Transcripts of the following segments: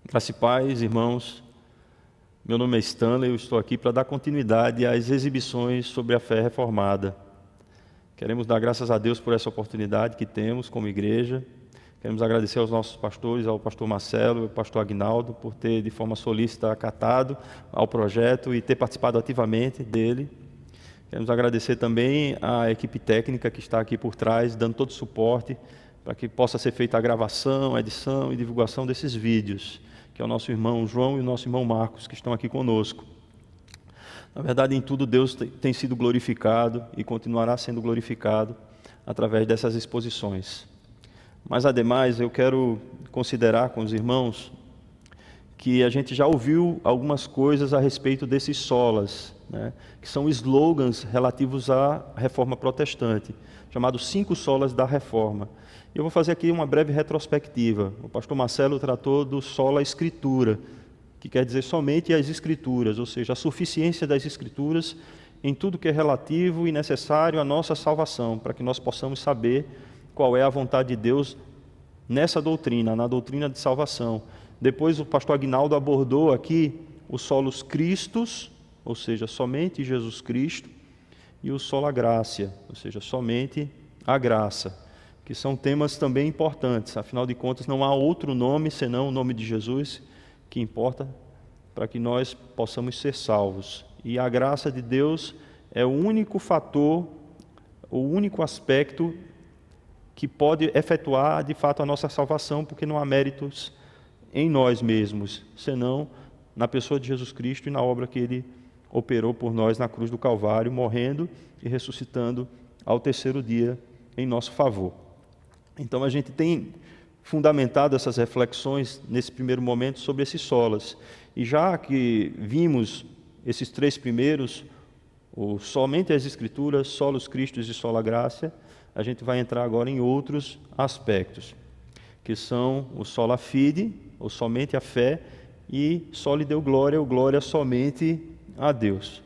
Graça e paz, irmãos. Meu nome é Stanley, eu estou aqui para dar continuidade às exibições sobre a fé reformada. Queremos dar graças a Deus por essa oportunidade que temos como igreja. Queremos agradecer aos nossos pastores, ao pastor Marcelo e ao pastor Aguinaldo, por ter de forma solícita acatado ao projeto e ter participado ativamente dele. Queremos agradecer também à equipe técnica que está aqui por trás, dando todo o suporte para que possa ser feita a gravação, a edição e divulgação desses vídeos, que é o nosso irmão João e o nosso irmão Marcos, que estão aqui conosco. Na verdade, em tudo Deus tem sido glorificado e continuará sendo glorificado através dessas exposições. Mas, ademais, eu quero considerar com os irmãos que a gente já ouviu algumas coisas a respeito desses solas, que são slogans relativos à Reforma Protestante, chamados 5 solas da Reforma. Eu vou fazer aqui uma breve retrospectiva. O pastor Marcelo tratou do sola Escritura, que quer dizer somente as Escrituras, ou seja, a suficiência das Escrituras em tudo que é relativo e necessário à nossa salvação, para que nós possamos saber qual é a vontade de Deus nessa doutrina, na doutrina de salvação. Depois o pastor Aguinaldo abordou aqui os solos Cristos, ou seja, somente Jesus Cristo, e o sola gratia, ou seja, somente a graça, que são temas também importantes. Afinal de contas, não há outro nome senão o nome de Jesus que importa para que nós possamos ser salvos. E a graça de Deus é o único fator, o único aspecto que pode efetuar de fato a nossa salvação, porque não há méritos em nós mesmos, senão na pessoa de Jesus Cristo e na obra que Ele operou por nós na cruz do Calvário, morrendo e ressuscitando ao 3º dia em nosso favor. Então a gente tem fundamentado essas reflexões nesse primeiro momento sobre esses solas. E já que vimos esses 3 primeiros, somente as Escrituras, solos Cristos e sola gratia, a gente vai entrar agora em outros aspectos, que são o sola fide, ou somente a fé, e soli deo glória, ou glória somente a Deus.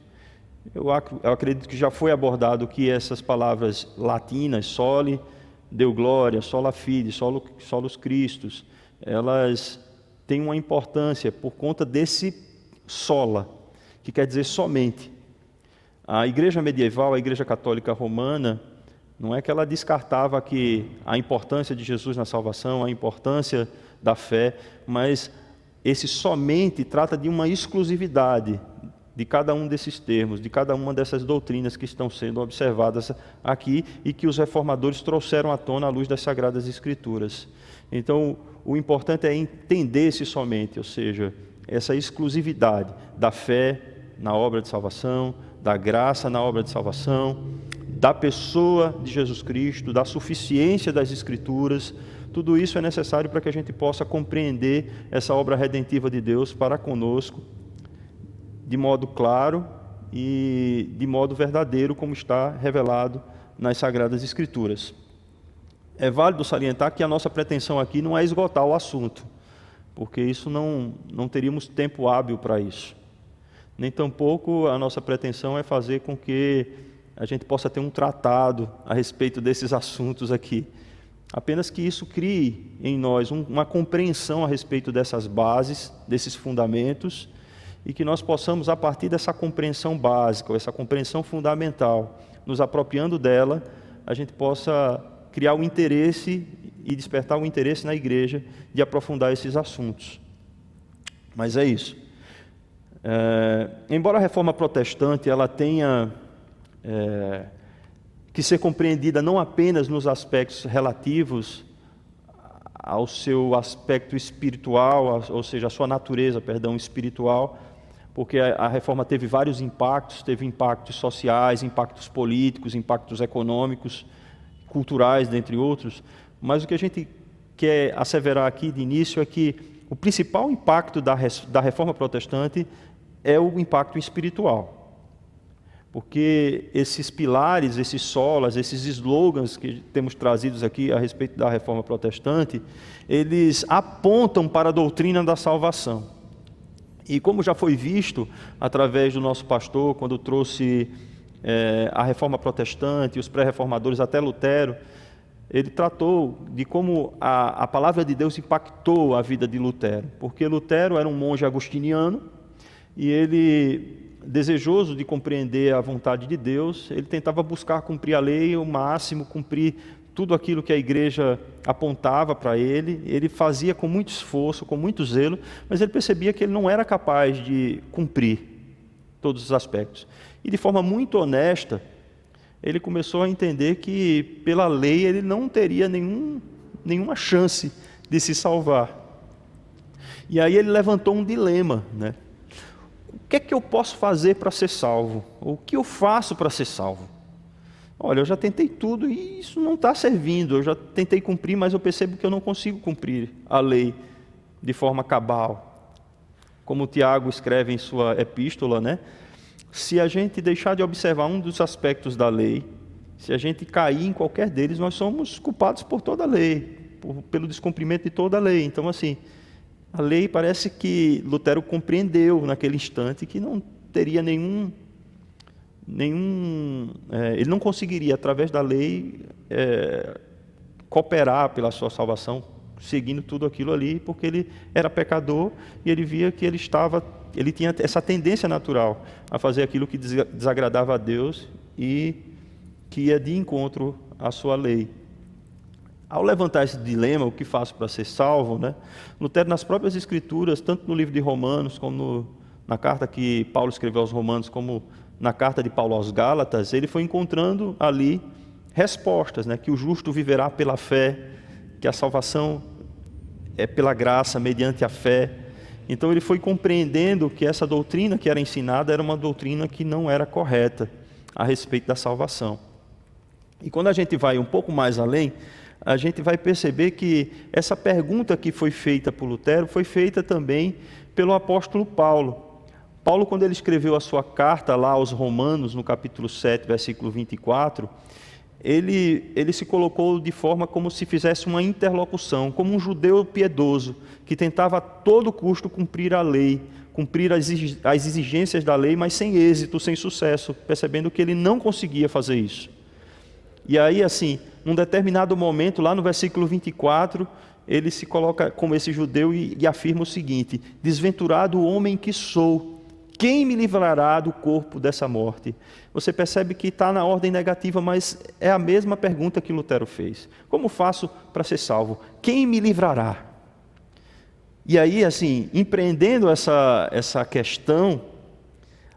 Eu acredito que já foi abordado que essas palavras latinas, soli deu glória, sola fide, solos Cristos, elas têm uma importância por conta desse sola, que quer dizer somente. A igreja medieval, a igreja católica romana, não é que ela descartava que a importância de Jesus na salvação, a importância da fé, mas esse somente trata de uma exclusividade de cada um desses termos, de cada uma dessas doutrinas que estão sendo observadas aqui e que os reformadores trouxeram à tona à luz das Sagradas Escrituras. Então, o importante é entender esse somente, ou seja, essa exclusividade da fé na obra de salvação, da graça na obra de salvação, da pessoa de Jesus Cristo, da suficiência das Escrituras. Tudo isso é necessário para que a gente possa compreender essa obra redentiva de Deus para conosco, de modo claro e de modo verdadeiro, como está revelado nas Sagradas Escrituras. É válido salientar que a nossa pretensão aqui não é esgotar o assunto, porque isso não teríamos tempo hábil para isso. Nem tampouco a nossa pretensão é fazer com que a gente possa ter um tratado a respeito desses assuntos aqui. Apenas que isso crie em nós uma compreensão a respeito dessas bases, desses fundamentos, e que nós possamos, a partir dessa compreensão básica, ou essa compreensão fundamental, nos apropriando dela, a gente possa criar o interesse e despertar o interesse na igreja de aprofundar esses assuntos. Mas é isso. Embora a Reforma Protestante ela tenha que ser compreendida não apenas nos aspectos relativos ao seu aspecto espiritual, ou seja, a sua natureza, espiritual, porque a reforma teve vários impactos, teve impactos sociais, impactos políticos, impactos econômicos, culturais, dentre outros, mas o que a gente quer asseverar aqui de início é que o principal impacto da reforma protestante é o impacto espiritual. Porque esses pilares, esses solas, esses slogans que temos trazidos aqui a respeito da reforma protestante, eles apontam para a doutrina da salvação. E como já foi visto através do nosso pastor, quando trouxe a reforma protestante, os pré-reformadores até Lutero, ele tratou de como a palavra de Deus impactou a vida de Lutero, porque Lutero era um monge agostiniano e ele, desejoso de compreender a vontade de Deus, ele tentava buscar cumprir a lei ao máximo, cumprir tudo aquilo que a igreja apontava para ele. Ele fazia com muito esforço, com muito zelo, mas ele percebia que ele não era capaz de cumprir todos os aspectos. E de forma muito honesta, ele começou a entender que pela lei ele não teria nenhuma chance de se salvar. E aí ele levantou um dilema, né? O que é que eu posso fazer para ser salvo? O que eu faço para ser salvo? Olha, eu já tentei tudo e isso não está servindo. Eu já tentei cumprir, mas eu percebo que eu não consigo cumprir a lei de forma cabal. Como Tiago escreve em sua epístola, né? Se a gente deixar de observar um dos aspectos da lei, se a gente cair em qualquer deles, nós somos culpados por toda a lei, pelo descumprimento de toda a lei. Então, assim, a lei parece que Lutero compreendeu naquele instante que não teria ele não conseguiria, através da lei, cooperar pela sua salvação, seguindo tudo aquilo ali, porque ele era pecador e ele via que ele tinha essa tendência natural a fazer aquilo que desagradava a Deus e que ia de encontro à sua lei. Ao levantar esse dilema, o que faço para ser salvo, né? Lutero, nas próprias Escrituras, tanto no livro de Romanos, como na carta que Paulo escreveu aos Romanos, como na carta de Paulo aos Gálatas, ele foi encontrando ali respostas, né? Que o justo viverá pela fé, que a salvação é pela graça, mediante a fé. Então ele foi compreendendo que essa doutrina que era ensinada era uma doutrina que não era correta a respeito da salvação. E quando a gente vai um pouco mais além, a gente vai perceber que essa pergunta que foi feita por Lutero foi feita também pelo apóstolo Paulo. Paulo, quando ele escreveu a sua carta lá aos Romanos, no capítulo 7, versículo 24, ele se colocou de forma como se fizesse uma interlocução, como um judeu piedoso, que tentava a todo custo cumprir a lei, cumprir as exigências da lei, mas sem êxito, sem sucesso, percebendo que ele não conseguia fazer isso. E aí, assim, num determinado momento, lá no versículo 24, ele se coloca como esse judeu e afirma o seguinte: desventurado o homem que sou, quem me livrará do corpo dessa morte? Você percebe que está na ordem negativa, mas é a mesma pergunta que Lutero fez. Como faço para ser salvo? Quem me livrará? E aí, assim, empreendendo essa questão,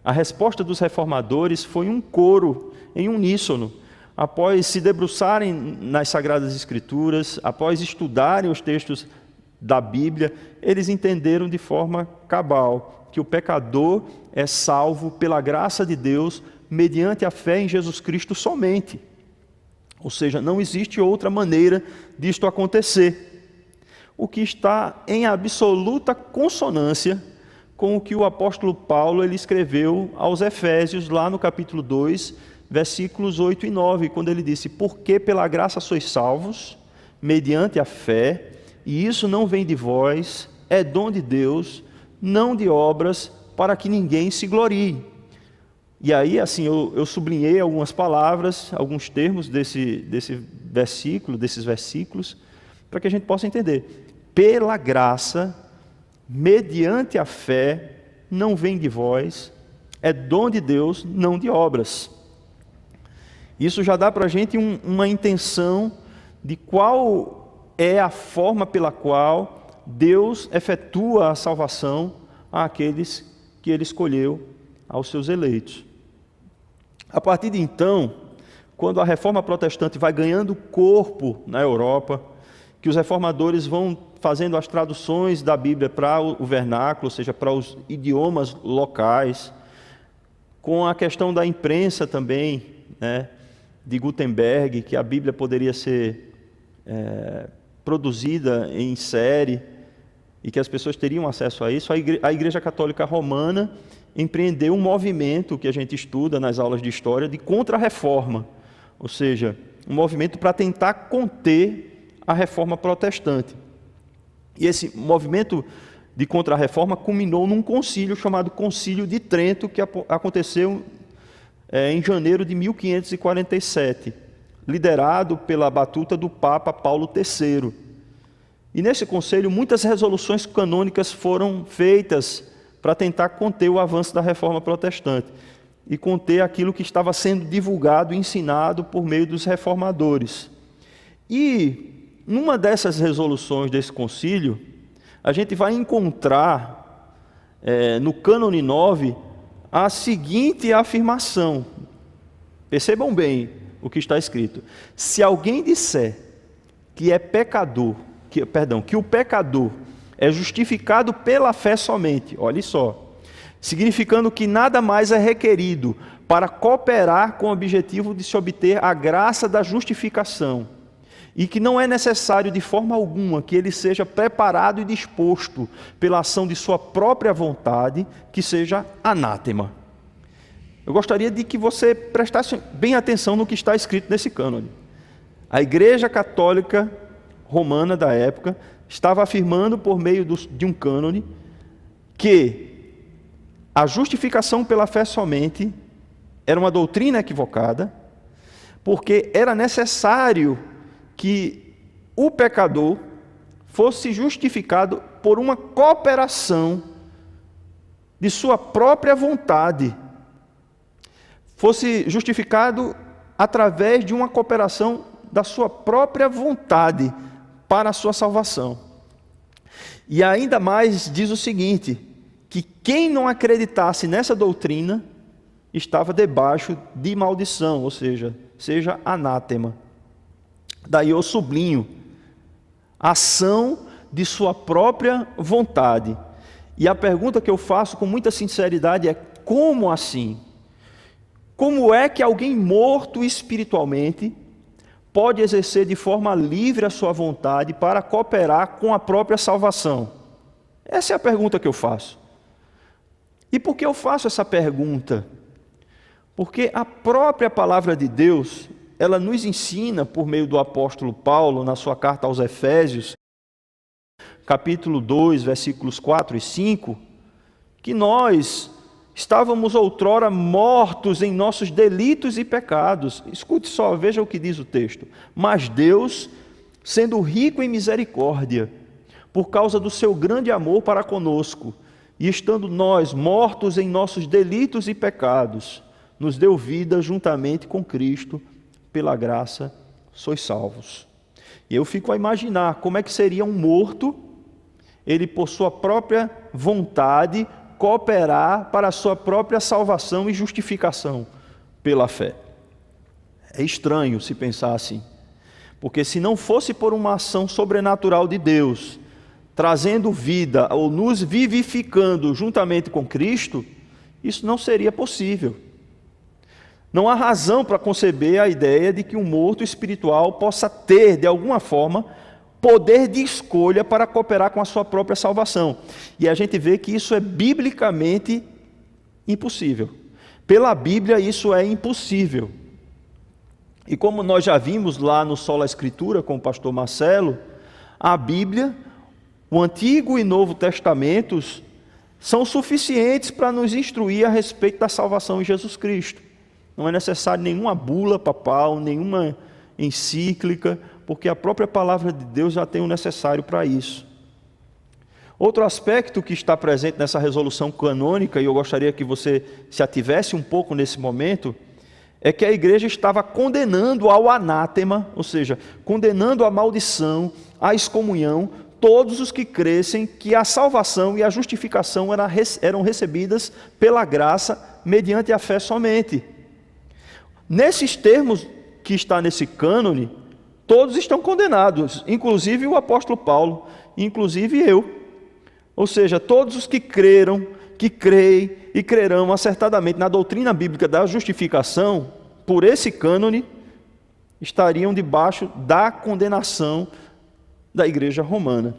a resposta dos reformadores foi um coro em uníssono. Após se debruçarem nas Sagradas Escrituras, após estudarem os textos da Bíblia, eles entenderam de forma cabal que o pecador é salvo pela graça de Deus mediante a fé em Jesus Cristo somente. Ou seja, não existe outra maneira disto acontecer. O que está em absoluta consonância com o que o apóstolo Paulo ele escreveu aos Efésios, lá no capítulo 2, versículos 8 e 9, quando ele disse: porque pela graça sois salvos, mediante a fé, e isso não vem de vós, é dom de Deus, não de obras, para que ninguém se glorie. E aí, assim, eu sublinhei algumas palavras, alguns termos desses versículos, para que a gente possa entender. Pela graça, mediante a fé, não vem de vós, é dom de Deus, não de obras. Isso já dá para a gente uma intenção de qual é a forma pela qual Deus efetua a salvação àqueles que Ele escolheu, aos seus eleitos. A partir de então, quando a reforma protestante vai ganhando corpo na Europa, que os reformadores vão fazendo as traduções da Bíblia para o vernáculo, ou seja, para os idiomas locais, com a questão da imprensa também, né, de Gutenberg, que a Bíblia poderia ser produzida em série, e que as pessoas teriam acesso a isso, a Igreja Católica Romana empreendeu um movimento que a gente estuda nas aulas de história de contra-reforma, ou seja, um movimento para tentar conter a reforma protestante. E esse movimento de contra-reforma culminou num concílio chamado Concílio de Trento, que aconteceu em janeiro de 1547. liderado pela batuta do Papa Paulo III. E nesse conselho, muitas resoluções canônicas foram feitas para tentar conter o avanço da reforma protestante e conter aquilo que estava sendo divulgado e ensinado por meio dos reformadores. E numa dessas resoluções desse concílio, a gente vai encontrar no cânone 9 a seguinte afirmação. Percebam bem o que está escrito. Se alguém disser que é pecador, que o pecador é justificado pela fé somente, olhe só, significando que nada mais é requerido para cooperar com o objetivo de se obter a graça da justificação, e que não é necessário de forma alguma que ele seja preparado e disposto pela ação de sua própria vontade, que seja anátema. Eu gostaria de que você prestasse bem atenção no que está escrito nesse cânone. A Igreja Católica Romana da época estava afirmando por meio de um cânone que a justificação pela fé somente era uma doutrina equivocada, porque era necessário que o pecador fosse justificado por uma cooperação de sua própria vontade, fosse justificado através de uma cooperação da sua própria vontade para a sua salvação. E ainda mais diz o seguinte, que quem não acreditasse nessa doutrina estava debaixo de maldição, ou seja anátema. Daí eu sublinho, ação de sua própria vontade. E a pergunta que eu faço com muita sinceridade é: como assim? Como é que alguém morto espiritualmente pode exercer de forma livre a sua vontade para cooperar com a própria salvação? Essa é a pergunta que eu faço. E por que eu faço essa pergunta? Porque a própria palavra de Deus, ela nos ensina, por meio do apóstolo Paulo, na sua carta aos Efésios, capítulo 2, versículos 4 e 5, que nós estávamos outrora mortos em nossos delitos e pecados. Escute só, veja o que diz o texto. Mas Deus, sendo rico em misericórdia, por causa do seu grande amor para conosco, e estando nós mortos em nossos delitos e pecados, nos deu vida juntamente com Cristo, pela graça sois salvos. E eu fico a imaginar como é que seria um morto, ele por sua própria vontade, cooperar para a sua própria salvação e justificação pela fé. É estranho se pensar assim, porque se não fosse por uma ação sobrenatural de Deus, trazendo vida ou nos vivificando juntamente com Cristo, isso não seria possível. Não há razão para conceber a ideia de que um morto espiritual possa ter, de alguma forma, poder de escolha para cooperar com a sua própria salvação. E a gente vê que isso é biblicamente impossível. Pela Bíblia isso é impossível. E como nós já vimos lá no Sola Escritura com o pastor Marcelo, a Bíblia, o Antigo e Novo Testamentos, são suficientes para nos instruir a respeito da salvação em Jesus Cristo. Não é necessário nenhuma bula papal, nenhuma encíclica, porque a própria palavra de Deus já tem o necessário para isso. Outro aspecto que está presente nessa resolução canônica, e eu gostaria que você se ativesse um pouco nesse momento, é que a igreja estava condenando ao anátema, ou seja, condenando a maldição, a excomunhão, todos os que crescem que a salvação e a justificação eram recebidas pela graça mediante a fé somente. Nesses termos que está nesse cânone, todos estão condenados, inclusive o apóstolo Paulo, inclusive eu. Ou seja, todos os que creram, que creem e crerão acertadamente na doutrina bíblica da justificação, por esse cânone, estariam debaixo da condenação da igreja romana.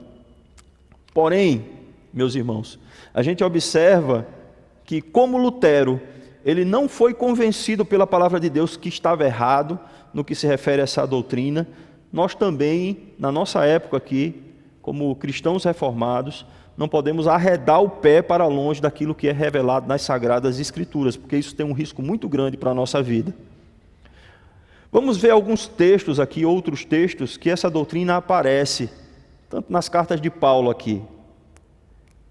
Porém, meus irmãos, a gente observa que, como Lutero, ele não foi convencido pela palavra de Deus que estava errado no que se refere a essa doutrina. Nós também, na nossa época aqui, como cristãos reformados, não podemos arredar o pé para longe daquilo que é revelado nas Sagradas Escrituras, porque isso tem um risco muito grande para a nossa vida. Vamos ver alguns textos aqui, outros textos, que essa doutrina aparece, tanto nas cartas de Paulo aqui.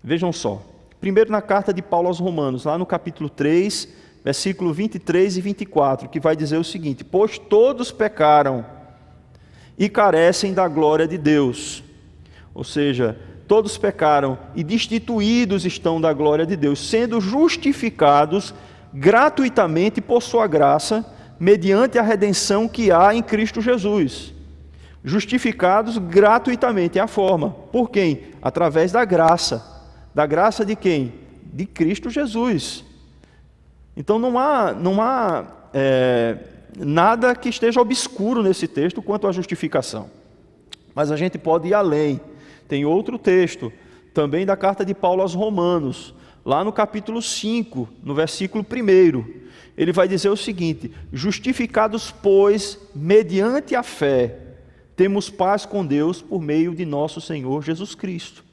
Vejam só. Primeiro na carta de Paulo aos Romanos, lá no capítulo 3, versículo 23 e 24, que vai dizer o seguinte: pois todos pecaram e carecem da glória de Deus. Ou seja, todos pecaram e destituídos estão da glória de Deus, sendo justificados gratuitamente por sua graça, mediante a redenção que há em Cristo Jesus. Justificados gratuitamente é a forma. Por quem? Através da graça. Da graça de quem? De Cristo Jesus. Então não há nada que esteja obscuro nesse texto quanto à justificação. Mas a gente pode ir além. Tem outro texto, também da carta de Paulo aos Romanos, lá no capítulo 5, no versículo 1. Ele vai dizer o seguinte: justificados, pois, mediante a fé, temos paz com Deus por meio de nosso Senhor Jesus Cristo.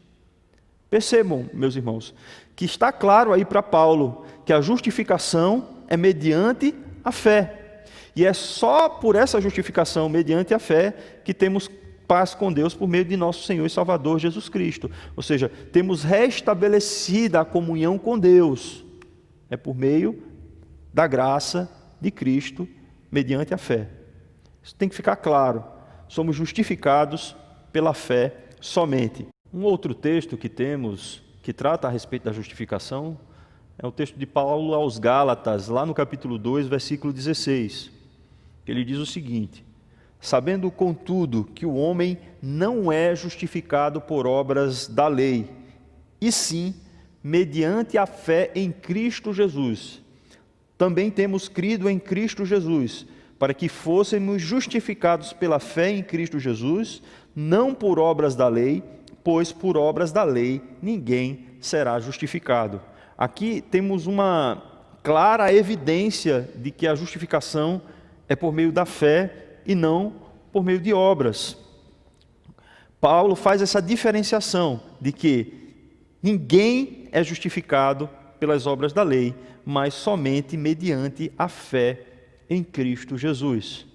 Percebam, meus irmãos, que está claro aí para Paulo que a justificação é mediante a fé. E é só por essa justificação, mediante a fé, que temos paz com Deus por meio de nosso Senhor e Salvador Jesus Cristo. Ou seja, temos restabelecida a comunhão com Deus. É por meio da graça de Cristo, mediante a fé. Isso tem que ficar claro. Somos justificados pela fé somente. Um outro texto que temos, que trata a respeito da justificação, é o texto de Paulo aos Gálatas, lá no capítulo 2, versículo 16. Ele diz o seguinte: sabendo, contudo, que o homem não é justificado por obras da lei, e sim mediante a fé em Cristo Jesus. Também temos crido em Cristo Jesus, para que fôssemos justificados pela fé em Cristo Jesus, não por obras da lei, pois por obras da lei ninguém será justificado. Aqui temos uma clara evidência de que a justificação é por meio da fé e não por meio de obras. Paulo faz essa diferenciação de que ninguém é justificado pelas obras da lei, mas somente mediante a fé em Cristo Jesus.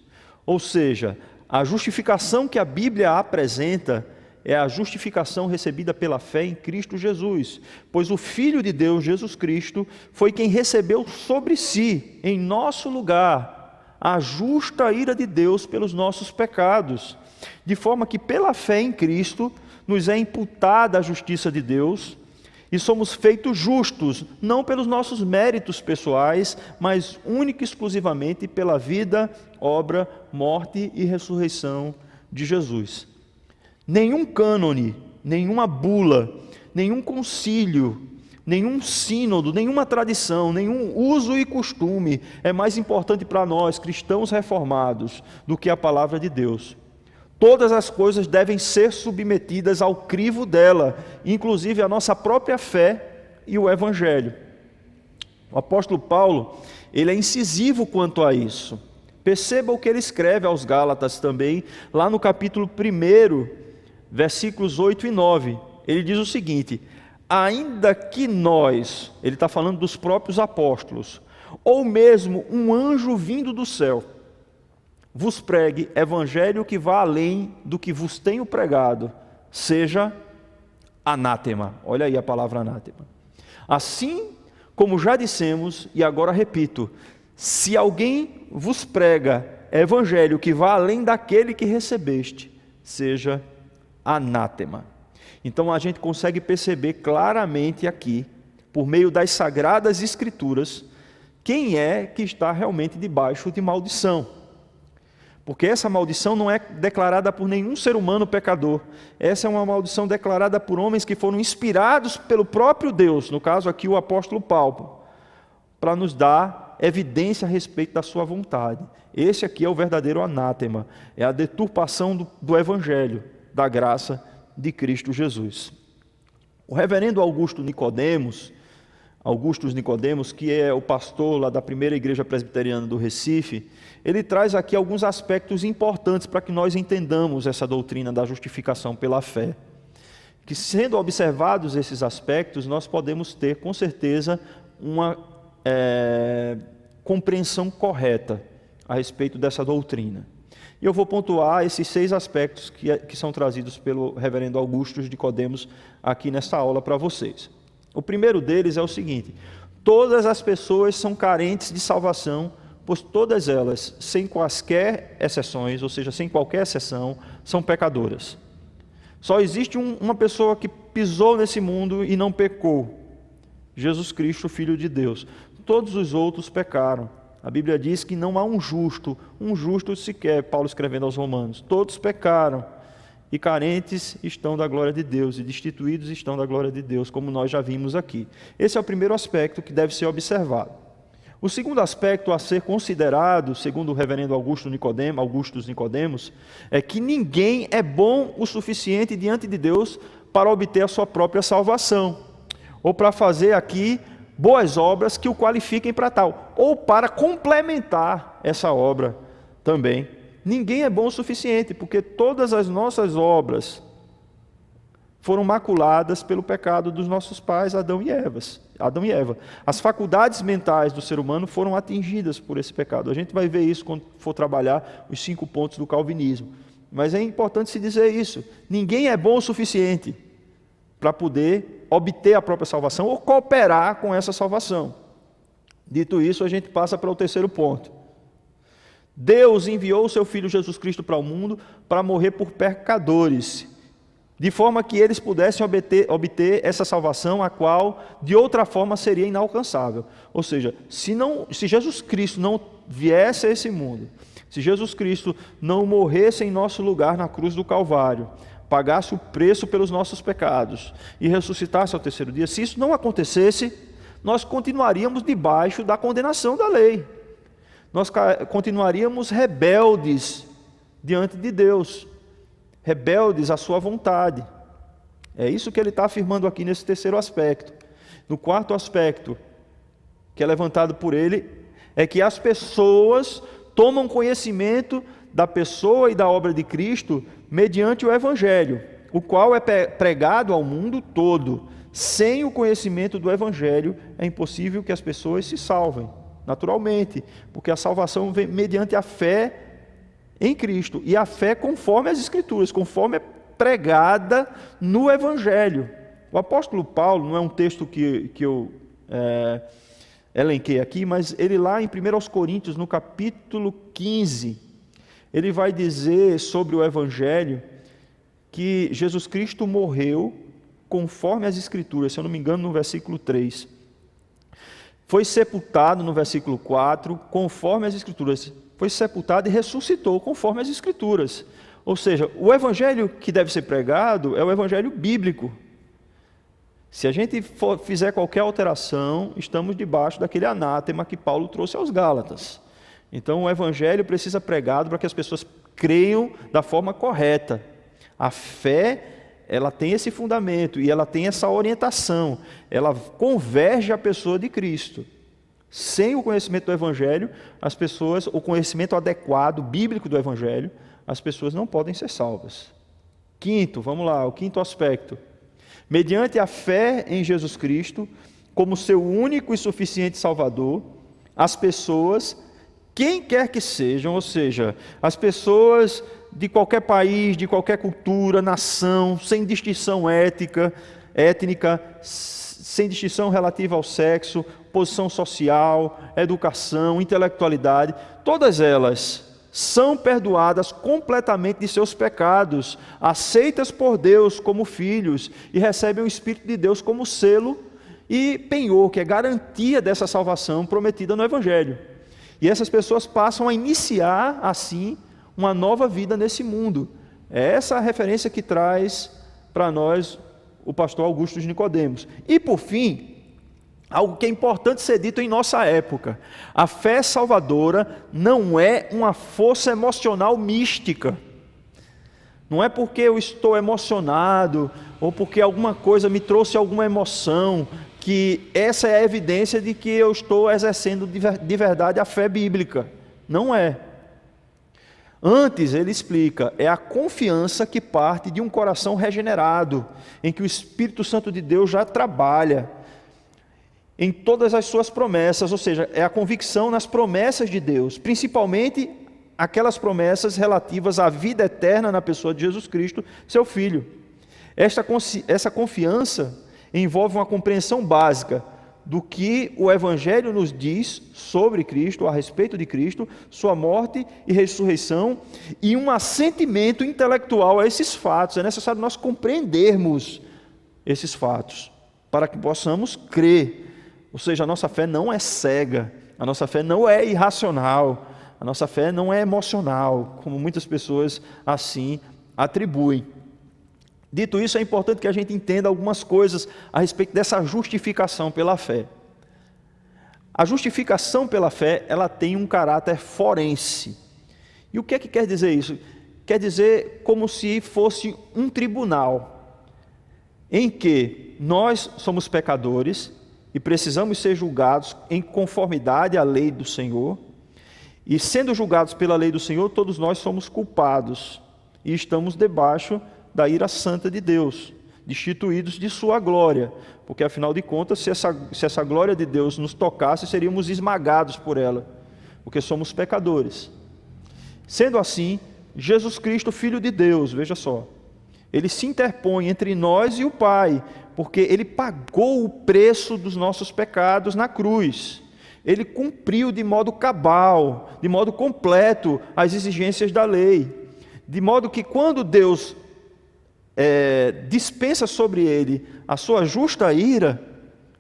Ou seja, a justificação que a Bíblia apresenta é a justificação recebida pela fé em Cristo Jesus, pois o Filho de Deus, Jesus Cristo, foi quem recebeu sobre si, em nosso lugar, a justa ira de Deus pelos nossos pecados, de forma que pela fé em Cristo nos é imputada a justiça de Deus e somos feitos justos, não pelos nossos méritos pessoais, mas única e exclusivamente pela vida, obra, morte e ressurreição de Jesus. Nenhum cânone, nenhuma bula, nenhum concílio, nenhum sínodo, nenhuma tradição, nenhum uso e costume é mais importante para nós, cristãos reformados, do que a palavra de Deus. Todas as coisas devem ser submetidas ao crivo dela, inclusive a nossa própria fé e o Evangelho. O apóstolo Paulo, ele é incisivo quanto a isso. Perceba o que ele escreve aos Gálatas também, lá no capítulo 1, versículos 8 e 9, ele diz o seguinte: ainda que nós, ele está falando dos próprios apóstolos, ou mesmo um anjo vindo do céu, vos pregue evangelho que vá além do que vos tenho pregado, seja anátema. Olha aí a palavra anátema. Assim como já dissemos, e agora repito, se alguém vos prega evangelho que vá além daquele que recebeste, seja anátema. Então a gente consegue perceber claramente aqui, por meio das sagradas escrituras, quem é que está realmente debaixo de maldição. Porque essa maldição não é declarada por nenhum ser humano pecador. Essa é uma maldição declarada por homens que foram inspirados pelo próprio Deus, no caso aqui o apóstolo Paulo, para nos dar evidência a respeito da sua vontade. Esse aqui é o verdadeiro anátema, é a deturpação do evangelho, da graça de Cristo Jesus. O reverendo Augustus Nicodemos, que é o pastor lá da primeira igreja presbiteriana do Recife, ele traz aqui alguns aspectos importantes para que nós entendamos essa doutrina da justificação pela fé. Que sendo observados esses aspectos, nós podemos ter com certeza uma compreensão correta a respeito dessa doutrina. E eu vou pontuar esses 6 aspectos que são trazidos pelo reverendo Augusto de Nicodemos aqui nesta aula para vocês. O primeiro deles é o seguinte: todas as pessoas são carentes de salvação, pois todas elas, sem quaisquer exceções, ou seja, sem qualquer exceção, são pecadoras. Só existe uma pessoa que pisou nesse mundo e não pecou: Jesus Cristo, Filho de Deus. Todos os outros pecaram. A Bíblia diz que não há um justo sequer, Paulo escrevendo aos Romanos. Todos pecaram e carentes estão da glória de Deus, e destituídos estão da glória de Deus, como nós já vimos aqui. Esse é o primeiro aspecto que deve ser observado. O segundo aspecto a ser considerado, segundo o reverendo Augustus Nicodemos, é que ninguém é bom o suficiente diante de Deus para obter a sua própria salvação, ou para fazer aqui boas obras que o qualifiquem para tal, ou para complementar essa obra também. Ninguém é bom o suficiente, porque todas as nossas obras foram maculadas pelo pecado dos nossos pais, Adão e Eva. As faculdades mentais do ser humano foram atingidas por esse pecado. A gente vai ver isso quando for trabalhar os 5 pontos do calvinismo. Mas é importante se dizer isso: ninguém é bom o suficiente para poder obter a própria salvação ou cooperar com essa salvação. Dito isso, a gente passa para o terceiro ponto. Deus enviou o seu Filho Jesus Cristo para o mundo para morrer por pecadores, de forma que eles pudessem obter essa salvação, a qual de outra forma seria inalcançável. Ou seja, se Jesus Cristo não viesse a esse mundo, se Jesus Cristo não morresse em nosso lugar na cruz do Calvário, pagasse o preço pelos nossos pecados e ressuscitasse ao terceiro dia, se isso não acontecesse, nós continuaríamos debaixo da condenação da lei. Nós continuaríamos rebeldes diante de Deus, rebeldes à sua vontade. É isso que ele está afirmando aqui nesse terceiro aspecto. No quarto aspecto, que é levantado por ele, é que as pessoas tomam conhecimento da pessoa e da obra de Cristo mediante o Evangelho, o qual é pregado ao mundo todo. Sem o conhecimento do Evangelho, é impossível que as pessoas se salvem, naturalmente, porque a salvação vem mediante a fé em Cristo, e a fé conforme as Escrituras, conforme é pregada no Evangelho. O apóstolo Paulo, não é um texto que eu elenquei aqui, mas ele lá em 1 Coríntios, no capítulo 15, ele vai dizer sobre o Evangelho que Jesus Cristo morreu conforme as Escrituras, se eu não me engano, no versículo 3. Foi sepultado, no versículo 4, conforme as Escrituras. Foi sepultado e ressuscitou conforme as Escrituras. Ou seja, o Evangelho que deve ser pregado é o Evangelho bíblico. Se a gente fizer qualquer alteração, estamos debaixo daquele anátema que Paulo trouxe aos Gálatas. Então o Evangelho precisa ser pregado para que as pessoas creiam da forma correta. A fé, ela tem esse fundamento e ela tem essa orientação. Ela converge a pessoa de Cristo. Sem o conhecimento do Evangelho, as pessoas, o conhecimento adequado, bíblico do Evangelho, as pessoas não podem ser salvas. Quinto, vamos lá, o quinto aspecto. Mediante a fé em Jesus Cristo, como seu único e suficiente Salvador, as pessoas, quem quer que sejam, ou seja, as pessoas de qualquer país, de qualquer cultura, nação, sem distinção étnica, sem distinção relativa ao sexo, posição social, educação, intelectualidade, todas elas são perdoadas completamente de seus pecados, aceitas por Deus como filhos e recebem o Espírito de Deus como selo e penhor, que é garantia dessa salvação prometida no Evangelho. E essas pessoas passam a iniciar, assim, uma nova vida nesse mundo. É essa a referência que traz para nós o pastor Augusto de Nicodemos. E por fim, algo que é importante ser dito em nossa época: a fé salvadora não é uma força emocional mística. Não é porque eu estou emocionado ou porque alguma coisa me trouxe alguma emoção que essa é a evidência de que eu estou exercendo de verdade a fé bíblica. Não é. Antes, ele explica, é a confiança que parte de um coração regenerado, em que o Espírito Santo de Deus já trabalha. em todas as suas promessas, ou seja, é a convicção nas promessas de Deus, principalmente aquelas promessas relativas à vida eterna na pessoa de Jesus Cristo, seu Filho. Essa confiança envolve uma compreensão básica do que o Evangelho nos diz sobre Cristo, a respeito de Cristo, sua morte e ressurreição, e um assentimento intelectual a esses fatos. É necessário nós compreendermos esses fatos, para que possamos crer. Ou seja, a nossa fé não é cega, a nossa fé não é irracional, a nossa fé não é emocional, como muitas pessoas assim atribuem. Dito isso, é importante que a gente entenda algumas coisas a respeito dessa justificação pela fé. A justificação pela fé, ela tem um caráter forense. E o que é que quer dizer isso? Quer dizer como se fosse um tribunal, em que nós somos pecadores e precisamos ser julgados em conformidade à lei do Senhor, e sendo julgados pela lei do Senhor, todos nós somos culpados e estamos debaixo da ira santa de Deus, destituídos de sua glória, porque afinal de contas, se essa glória de Deus nos tocasse, seríamos esmagados por ela, porque somos pecadores. Sendo assim, Jesus Cristo, Filho de Deus, veja só, Ele se interpõe entre nós e o Pai, porque Ele pagou o preço dos nossos pecados na cruz. Ele cumpriu de modo cabal, de modo completo, as exigências da lei, de modo que quando Deus dispensa sobre ele a sua justa ira,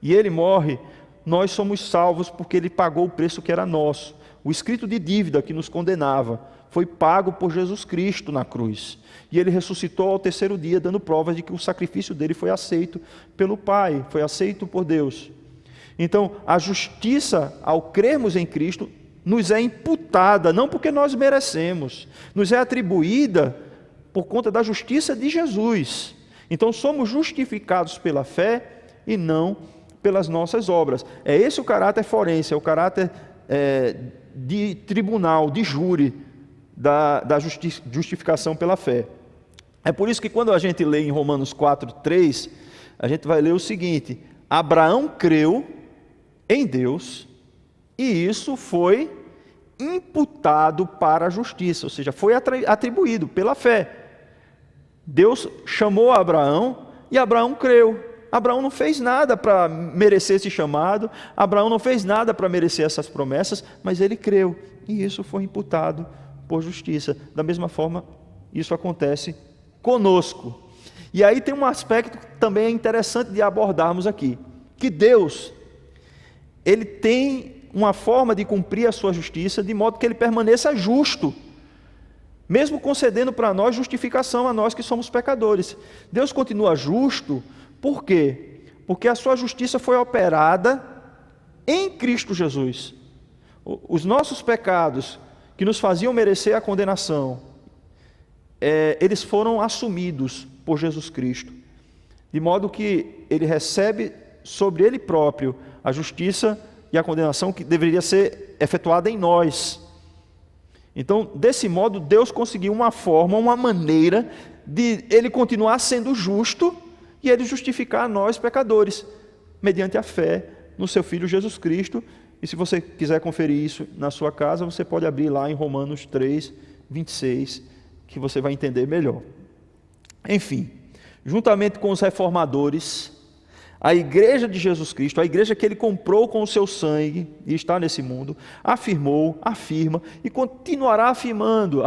e ele morre, nós somos salvos porque ele pagou o preço que era nosso. O escrito de dívida que nos condenava foi pago por Jesus Cristo na cruz, e ele ressuscitou ao terceiro dia, dando provas de que o sacrifício dele foi aceito pelo Pai, foi aceito por Deus. Então, a justiça, ao crermos em Cristo, nos é imputada, não porque nós merecemos, nos é atribuída por conta da justiça de Jesus. Então somos justificados pela fé e não pelas nossas obras. É esse o caráter forense, é o caráter de tribunal, de júri, da justificação pela fé. É por isso que quando a gente lê em Romanos 4:3, a gente vai ler o seguinte: Abraão creu em Deus e isso foi imputado para a justiça, ou seja, foi atribuído pela fé. Deus chamou Abraão e Abraão creu. Abraão não fez nada para merecer esse chamado, Abraão não fez nada para merecer essas promessas, mas ele creu, e isso foi imputado por justiça. Da mesma forma, isso acontece conosco. E aí tem um aspecto que também é interessante de abordarmos aqui, que Deus, Ele tem uma forma de cumprir a sua justiça, de modo que Ele permaneça justo, mesmo concedendo para nós justificação a nós que somos pecadores. Deus continua justo, por quê? Porque a sua justiça foi operada em Cristo Jesus. Os nossos pecados, que nos faziam merecer a condenação, eles foram assumidos por Jesus Cristo, de modo que Ele recebe sobre Ele próprio a justiça e a condenação que deveria ser efetuada em nós. Então, desse modo, Deus conseguiu uma forma, uma maneira de Ele continuar sendo justo e Ele justificar a nós, pecadores, mediante a fé no Seu Filho Jesus Cristo. E se você quiser conferir isso na sua casa, você pode abrir lá em Romanos 3:26, que você vai entender melhor. Enfim, juntamente com os reformadores, a igreja de Jesus Cristo, a igreja que Ele comprou com o seu sangue e está nesse mundo, afirma e continuará afirmando,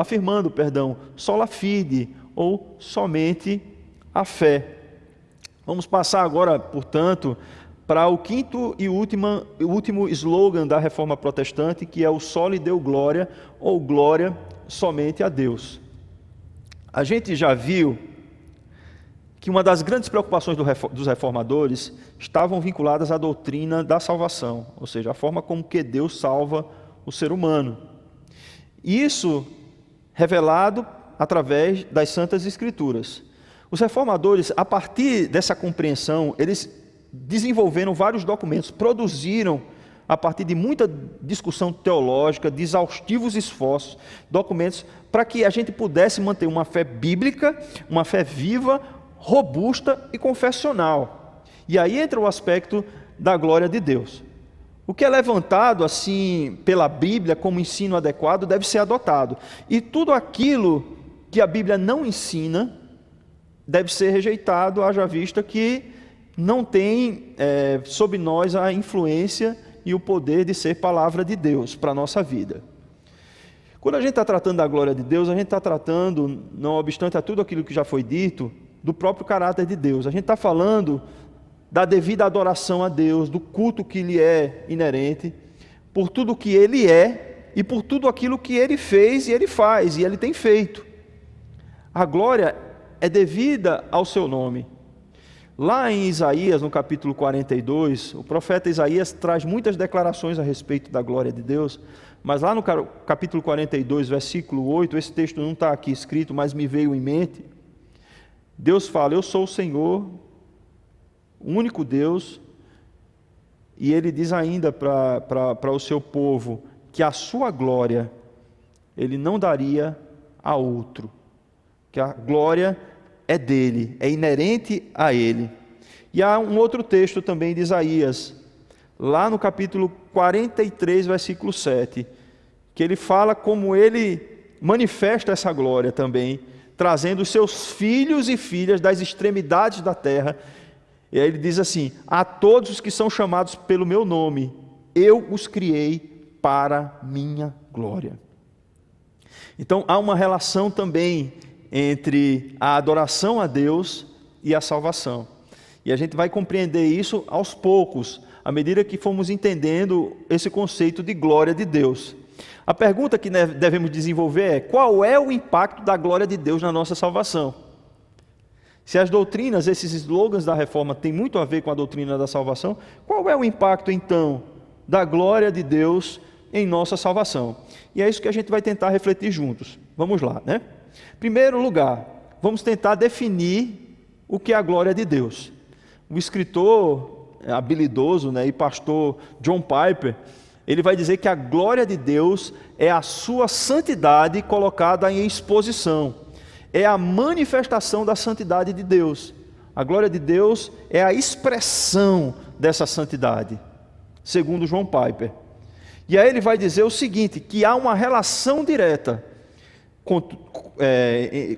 sola fide, ou somente a fé. Vamos passar agora, portanto, para o quinto e último slogan da Reforma Protestante, que é o Soli Deo Gloria, ou glória somente a Deus. A gente já viu que uma das grandes preocupações dos reformadores estavam vinculadas à doutrina da salvação, ou seja, a forma como que Deus salva o ser humano. Isso revelado através das Santas Escrituras. Os reformadores, a partir dessa compreensão, eles desenvolveram vários documentos, produziram, a partir de muita discussão teológica, de exaustivos esforços, documentos para que a gente pudesse manter uma fé bíblica, uma fé viva, robusta e confessional. E aí entra o aspecto da glória de Deus. O que é levantado assim pela Bíblia como ensino adequado deve ser adotado. E tudo aquilo que a Bíblia não ensina deve ser rejeitado, haja vista que não tem sobre nós a influência e o poder de ser palavra de Deus para a nossa vida. Quando a gente está tratando da glória de Deus, a gente está tratando, não obstante a tudo aquilo que já foi dito, do próprio caráter de Deus. A gente está falando da devida adoração a Deus, do culto que lhe é inerente, por tudo que Ele é e por tudo aquilo que Ele fez e Ele faz e Ele tem feito. A glória é devida ao seu nome. Lá em Isaías, no capítulo 42, o profeta Isaías traz muitas declarações a respeito da glória de Deus, mas lá no capítulo 42, versículo 8, esse texto não está aqui escrito, mas me veio em mente. Deus fala: eu sou o Senhor, o único Deus, e Ele diz ainda para o seu povo que a sua glória Ele não daria a outro, que a glória é dele, é inerente a Ele. E há um outro texto também de Isaías, lá no capítulo 43, versículo 7, que ele fala como Ele manifesta essa glória também, trazendo os seus filhos e filhas das extremidades da terra. E aí ele diz assim: a todos os que são chamados pelo meu nome, eu os criei para minha glória. Então há uma relação também entre a adoração a Deus e a salvação. E a gente vai compreender isso aos poucos, à medida que formos entendendo esse conceito de glória de Deus. A pergunta que devemos desenvolver é: qual é o impacto da glória de Deus na nossa salvação? Se as doutrinas, esses slogans da reforma têm muito a ver com a doutrina da salvação, qual é o impacto então da glória de Deus em nossa salvação? E é isso que a gente vai tentar refletir juntos. Vamos lá, né? Em primeiro lugar, vamos tentar definir o que é a glória de Deus. O escritor habilidoso, né, e pastor John Piper, ele vai dizer que a glória de Deus é a sua santidade colocada em exposição. É a manifestação da santidade de Deus. A glória de Deus é a expressão dessa santidade, segundo John Piper. E aí ele vai dizer o seguinte, que há uma relação direta.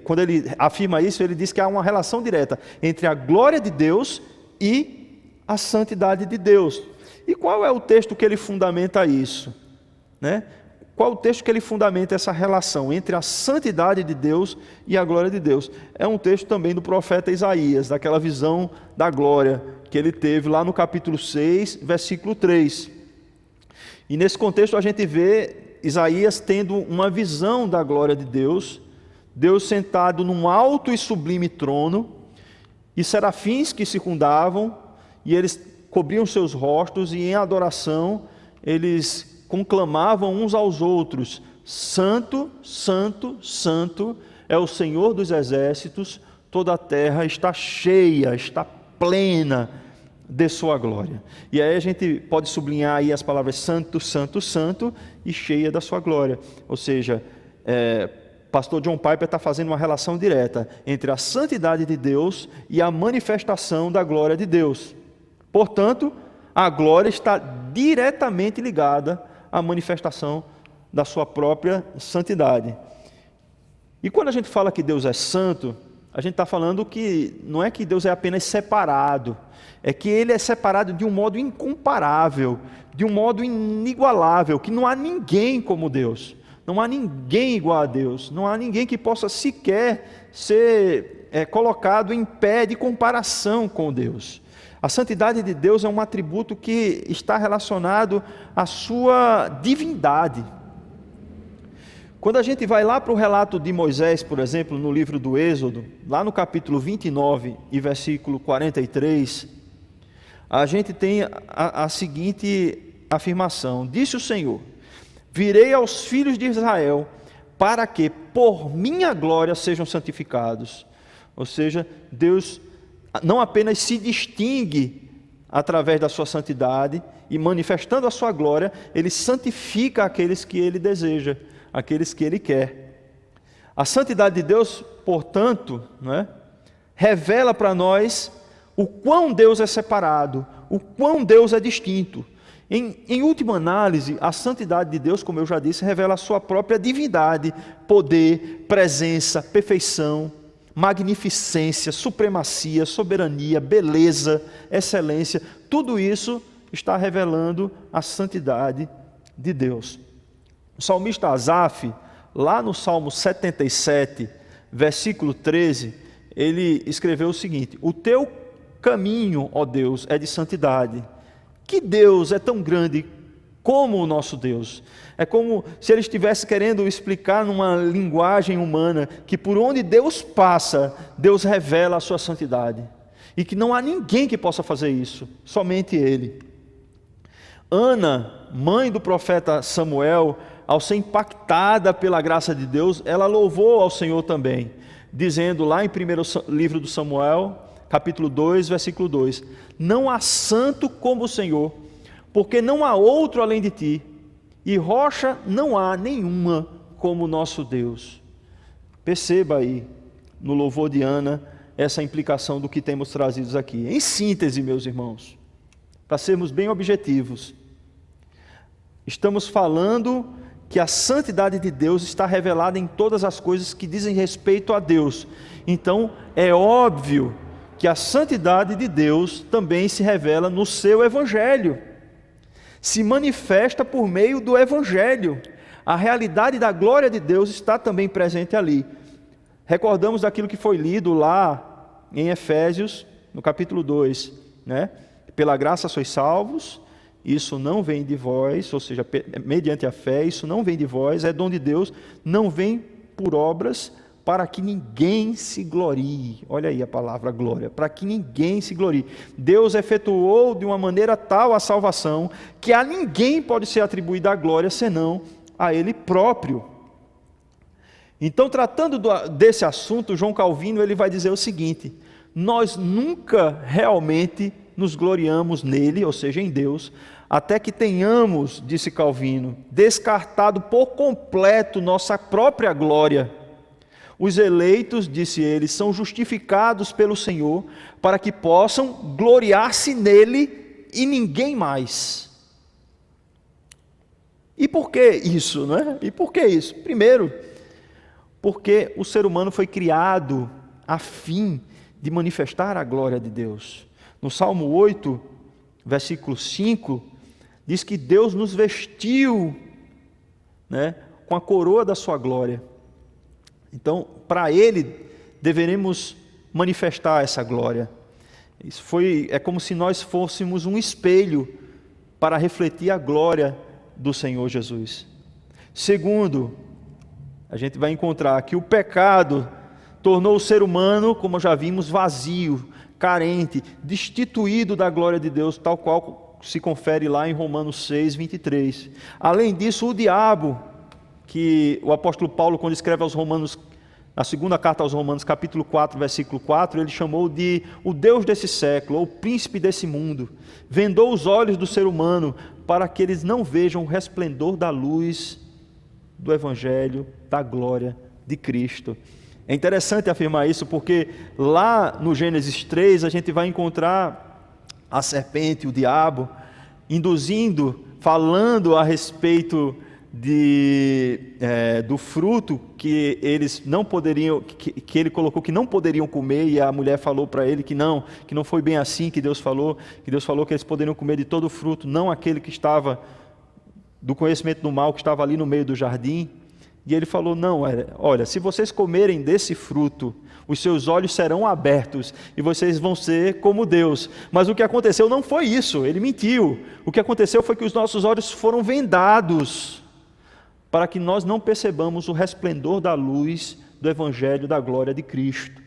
Quando ele afirma isso, ele diz que há uma relação direta entre a glória de Deus e a santidade de Deus. E qual é o texto que ele fundamenta isso? Né? Qual o texto que ele fundamenta essa relação entre a santidade de Deus e a glória de Deus? É um texto também do profeta Isaías, daquela visão da glória que ele teve lá no capítulo 6, versículo 3. E nesse contexto a gente vê Isaías tendo uma visão da glória de Deus, Deus sentado num alto e sublime trono, e serafins que circundavam, e eles cobriam seus rostos, e em adoração eles conclamavam uns aos outros: Santo, Santo, Santo é o Senhor dos exércitos, toda a terra está cheia, está plena de sua glória. E aí a gente pode sublinhar aí as palavras Santo, Santo, Santo e cheia da sua glória. Ou seja, pastor John Piper está fazendo uma relação direta entre a santidade de Deus e a manifestação da glória de Deus. Portanto, a glória está diretamente ligada à manifestação da sua própria santidade. E quando a gente fala que Deus é santo, a gente está falando que não é que Deus é apenas separado, é que Ele é separado de um modo incomparável, de um modo inigualável, que não há ninguém como Deus, não há ninguém igual a Deus, não há ninguém que possa sequer ser colocado em pé de comparação com Deus. A santidade de Deus é um atributo que está relacionado à sua divindade. Quando a gente vai lá para o relato de Moisés, por exemplo, no livro do Êxodo, lá no capítulo 29 e versículo 43, a gente tem a seguinte afirmação: disse o Senhor: virei aos filhos de Israel para que por minha glória sejam santificados. Ou seja, Deus não apenas se distingue através da sua santidade e manifestando a sua glória, Ele santifica aqueles que Ele deseja, aqueles que Ele quer. A santidade de Deus, portanto, revela para nós o quão Deus é separado, o quão Deus é distinto. Em última análise, a santidade de Deus, como eu já disse, revela a sua própria divindade, poder, presença, perfeição, magnificência, supremacia, soberania, beleza, excelência. Tudo isso está revelando a santidade de Deus. O salmista Asaf, lá no Salmo 77, versículo 13, ele escreveu o seguinte: o teu caminho, ó Deus, é de santidade. Que Deus é tão grande como o nosso Deus? É como se ele estivesse querendo explicar numa linguagem humana que por onde Deus passa, Deus revela a sua santidade. E que não há ninguém que possa fazer isso, somente Ele. Ana, mãe do profeta Samuel, ao ser impactada pela graça de Deus, ela louvou ao Senhor também, dizendo lá em primeiro livro do Samuel, capítulo 2, versículo 2, não há santo como o Senhor, porque não há outro além de ti, e rocha não há nenhuma como o nosso Deus. Perceba aí, no louvor de Ana, essa implicação do que temos trazido aqui. Em síntese, meus irmãos, para sermos bem objetivos, estamos falando que a santidade de Deus está revelada em todas as coisas que dizem respeito a Deus. Então, é óbvio que a santidade de Deus também se revela no seu Evangelho, se manifesta por meio do Evangelho. A realidade da glória de Deus está também presente ali. Recordamos daquilo que foi lido lá em Efésios, no capítulo 2, né? Pela graça sois salvos, isso não vem de vós, ou seja, mediante a fé, isso não vem de vós, é dom de Deus, não vem por obras, para que ninguém se glorie. Olha aí a palavra glória, para que ninguém se glorie. Deus efetuou de uma maneira tal a salvação, que a ninguém pode ser atribuída a glória, senão a Ele próprio. Então, tratando desse assunto, João Calvino ele vai dizer o seguinte: nós nunca realmente nos gloriamos nele, ou seja, em Deus, até que tenhamos, disse Calvino, descartado por completo nossa própria glória. Os eleitos, disse ele, são justificados pelo Senhor para que possam gloriar-se nele e ninguém mais. E por que isso, não é? E por que isso? Primeiro, porque o ser humano foi criado a fim de manifestar a glória de Deus. No Salmo 8, versículo 5, diz que Deus nos vestiu, né, com a coroa da sua glória. Então, para Ele, deveremos manifestar essa glória. É como se nós fôssemos um espelho para refletir a glória do Senhor Jesus. Segundo, a gente vai encontrar que o pecado tornou o ser humano, como já vimos, vazio, carente, destituído da glória de Deus, tal qual se confere lá em Romanos 6, 23. Além disso, o diabo, que o apóstolo Paulo, quando escreve aos Romanos, na segunda carta aos Romanos, capítulo 4, versículo 4, ele chamou de o Deus desse século, ou o príncipe desse mundo, vendou os olhos do ser humano para que eles não vejam o resplendor da luz do Evangelho, da glória de Cristo. É interessante afirmar isso, porque lá no Gênesis 3, a gente vai encontrar a serpente, o diabo, induzindo, falando a respeito do fruto que eles não poderiam, que ele colocou que não poderiam comer, e a mulher falou para ele que não foi bem assim que Deus falou que eles poderiam comer de todo o fruto, não aquele que estava do conhecimento do mal, que estava ali no meio do jardim. E ele falou, não, olha, se vocês comerem desse fruto, os seus olhos serão abertos e vocês vão ser como Deus. Mas o que aconteceu não foi isso, ele mentiu. O que aconteceu foi que os nossos olhos foram vendados, para que nós não percebamos o resplendor da luz do Evangelho da glória de Cristo.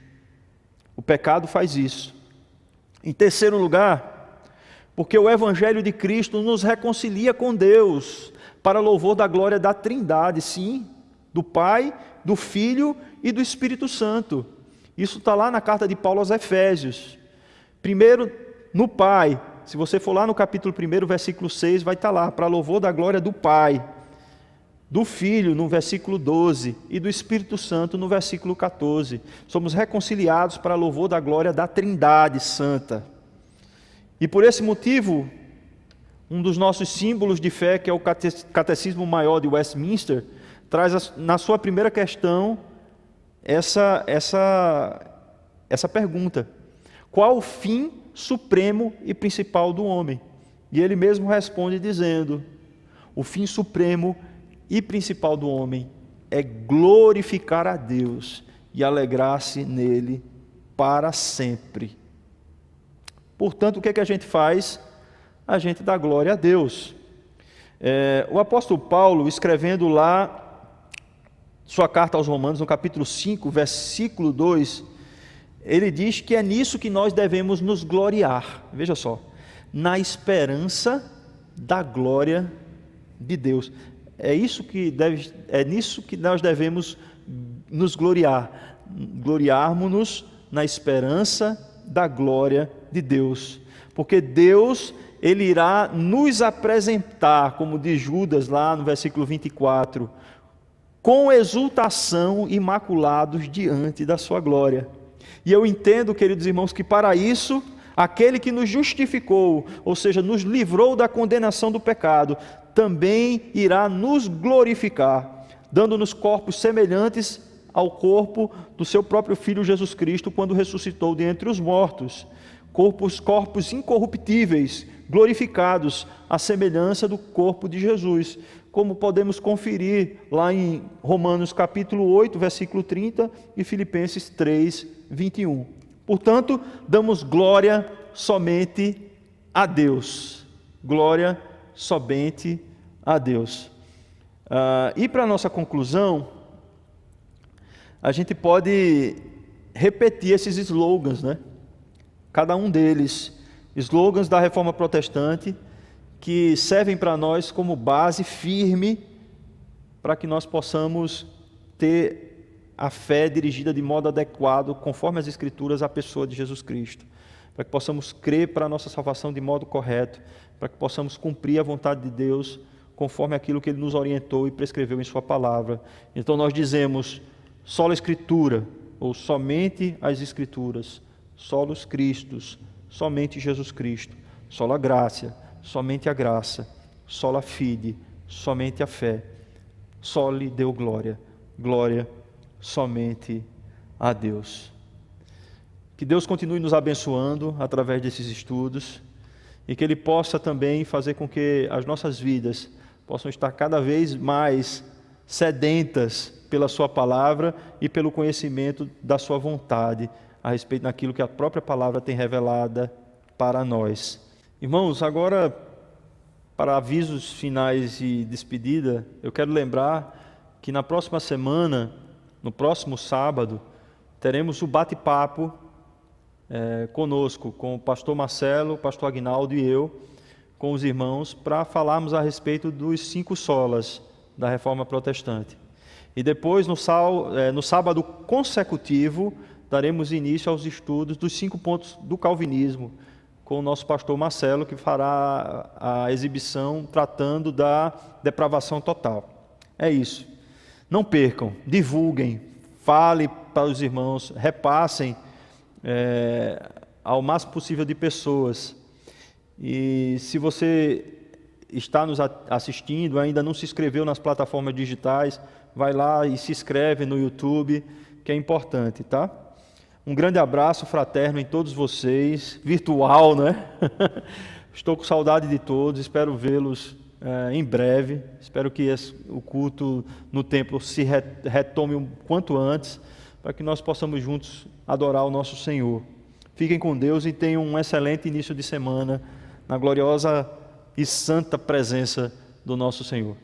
O pecado faz isso. Em terceiro lugar, porque o Evangelho de Cristo nos reconcilia com Deus, para louvor da glória da Trindade, sim, do Pai, do Filho e do Espírito Santo. Isso está lá na carta de Paulo aos Efésios. Primeiro, no Pai. Se você for lá no capítulo 1, versículo 6, vai estar lá, para louvor da glória do Pai, do Filho, no versículo 12, e do Espírito Santo, no versículo 14. Somos reconciliados para louvor da glória da Trindade Santa. E por esse motivo, um dos nossos símbolos de fé, que é o Catecismo Maior de Westminster, traz na sua primeira questão essa pergunta: qual o fim supremo e principal do homem? E ele mesmo responde dizendo: o fim supremo e principal do homem é glorificar a Deus e alegrar-se nele para sempre. Portanto, o que é que a gente faz? A gente dá glória a Deus. O apóstolo Paulo, escrevendo lá sua carta aos Romanos, no capítulo 5, versículo 2, ele diz que é nisso que nós devemos nos gloriar. Veja só, na esperança da glória de Deus. É nisso que nós devemos nos gloriar. Gloriarmos-nos na esperança da glória de Deus. Porque Deus, Ele irá nos apresentar, como diz Judas lá no versículo 24, com exultação, imaculados diante da sua glória. E eu entendo, queridos irmãos, que para isso, aquele que nos justificou, ou seja, nos livrou da condenação do pecado, também irá nos glorificar, dando-nos corpos semelhantes ao corpo do seu próprio Filho Jesus Cristo, quando ressuscitou dentre os mortos. Corpos incorruptíveis, glorificados, à semelhança do corpo de Jesus, como podemos conferir lá em Romanos capítulo 8, versículo 30 e Filipenses 3, 21. Portanto, damos glória somente a Deus. Glória somente a Deus. E para a nossa conclusão, a gente pode repetir esses slogans, né? Cada um deles, slogans da Reforma Protestante, que servem para nós como base firme para que nós possamos ter a fé dirigida de modo adequado, conforme as Escrituras, à pessoa de Jesus Cristo, para que possamos crer para a nossa salvação de modo correto, para que possamos cumprir a vontade de Deus, conforme aquilo que Ele nos orientou e prescreveu em Sua Palavra. Então nós dizemos: sola Escritura, ou somente as Escrituras, solos Christus, somente Jesus Cristo, sola gratia, somente a graça, sola fide, somente a fé, soli deu glória, glória somente a Deus. Que Deus continue nos abençoando através desses estudos e que Ele possa também fazer com que as nossas vidas possam estar cada vez mais sedentas pela Sua palavra e pelo conhecimento da Sua vontade a respeito daquilo que a própria palavra tem revelada para nós. Irmãos, agora, para avisos finais e despedida, eu quero lembrar que na próxima semana, no próximo sábado, teremos o bate-papo conosco, com o pastor Marcelo, o pastor Aguinaldo e eu, com os irmãos, para falarmos a respeito dos 5 solas da Reforma Protestante. E depois, no sábado consecutivo, daremos início aos estudos dos 5 pontos do calvinismo, com o nosso pastor Marcelo, que fará a exibição tratando da depravação total. É isso. Não percam, divulguem, falem para os irmãos, repassem ao máximo possível de pessoas. E se você está nos assistindo, ainda não se inscreveu nas plataformas digitais, vai lá e se inscreve no YouTube, que é importante, tá? Um grande abraço fraterno em todos vocês, virtual, né? Estou com saudade de todos, espero vê-los em breve. Espero que o culto no templo se retome o quanto antes, para que nós possamos juntos adorar o nosso Senhor. Fiquem com Deus e tenham um excelente início de semana, na gloriosa e santa presença do nosso Senhor.